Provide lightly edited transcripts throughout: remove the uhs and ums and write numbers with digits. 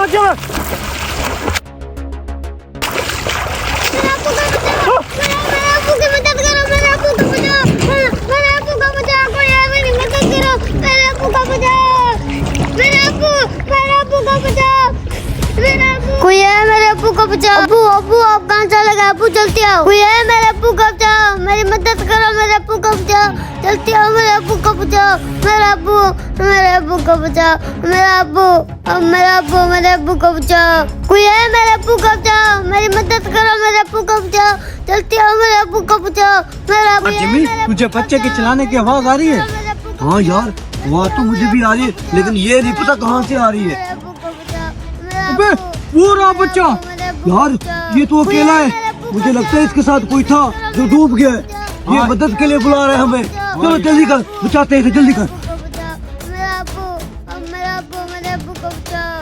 चलो। कोई है मेरे अब्बू को बचाओ। अब्बू अब्बू आप कहाँ चले गए? अब्बू जल्दी आओ। कोई है मेरे अब्बू को बचाओ, मेरी मदद करो, मेरे अब्बू को बचाओ, जल्दी आओ, मेरे अब्बू को बचाओ, मेरा अब्बू, मेरे अब्बू को बचाओ, मेरा अब्बू, मेरा अब्बू, मेरे अब्बू को बचाओ। कोई है मेरे अब्बू को बचाओ, मेरी मदद करो, मेरे अब्बू को बचाओ, जल्दी आओ, मेरे अब्बू को बचाओ, मेरा अब्बू। जिमी, तुझे बच्चे के चिल्लाने की आवाज आ रही है? हाँ यार, आवाज तो मुझे भी आ रही है, लेकिन ये नहीं पता कहाँ से आ रही है। अबे वो रहा बच्चा यार, ये तो अकेला है। मुझे लगता है इसके साथ कोई था जो डूब गया है। ये मदद के लिए बुला रहे हैं हमें। चलो जल्दी कर, बचाते हैं, जल्दी कर।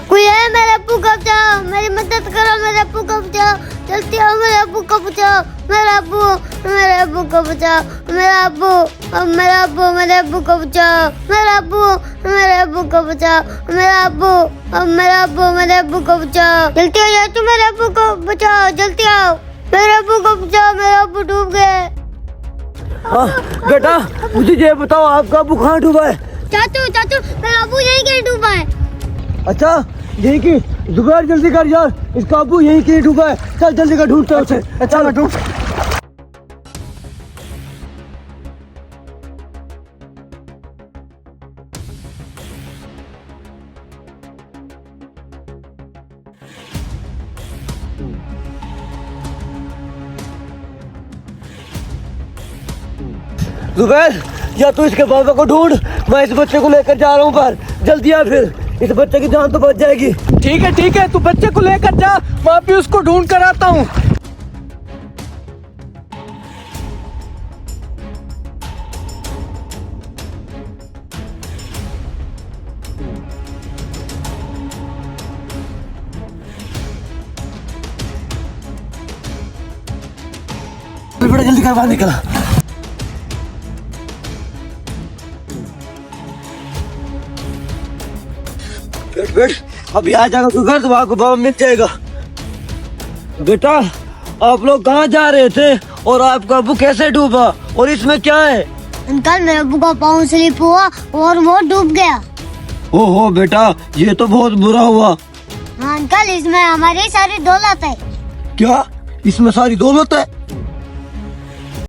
कोई है मेरे अब्बू को बचाओ, मेरी मदद करो, मेरे अब्बू को बचाओ, जल्दी आओ, मेरे अब्बू को बचाओ, मेरा अब्बू, मेरे अब्बू को बचाओ, मेरा अब्बू, मेरा अब्बू, मेरे अब्बू को बचाओ, मेरा अब्बू, मेरे अब्बू को बचाओ, मेरा अब्बू, मेरा अब्बू, मेरे अब्बू को बचाओ, जल्दी आ जाओ, मेरे अब्बू को बचाओ, जल्दी आओ, मेरे अब्बू को बचाओ, मेरे अब्बू डूब गए। बेटा मुझे ये बताओ, आपका अब्बू कहाँ डूबा है? चाचू चाचू, मेरा अब्बू यहीं कहीं डूबा है। अच्छा यही की जुगाड़ जल्दी कर यार, इसका अब्बू यही कहीं डूबा है। चल जल्दी कर, ढूंढते हैं उसे। अच्छा मैं ढूंढ। जुबैर, या तू इसके बाबा को ढूंढ, मैं इस बच्चे को लेकर जा रहा हूँ बाहर। जल्दी आ, फिर इस बच्चे की जान तो बच जाएगी। ठीक है, तू बच्चे को लेकर जा, मैं भी उसको ढूंढ कर आता हूँ। बेटा जल्दी कर, बाहर निकला। बैठ, अभी आ जाएगा तू घर, तो आपको बाबा मिल जाएगा। बेटा आप लोग कहाँ जा रहे थे और आपका अब्बू कैसे डूबा, और इसमें क्या है? अंकल मेरे अब्बू का पाँव स्लिप हुआ और वो डूब गया। ओहो बेटा, ये तो बहुत बुरा हुआ। हाँ अंकल, इसमें हमारी सारी दौलत है। क्या इसमें सारी दौलत है?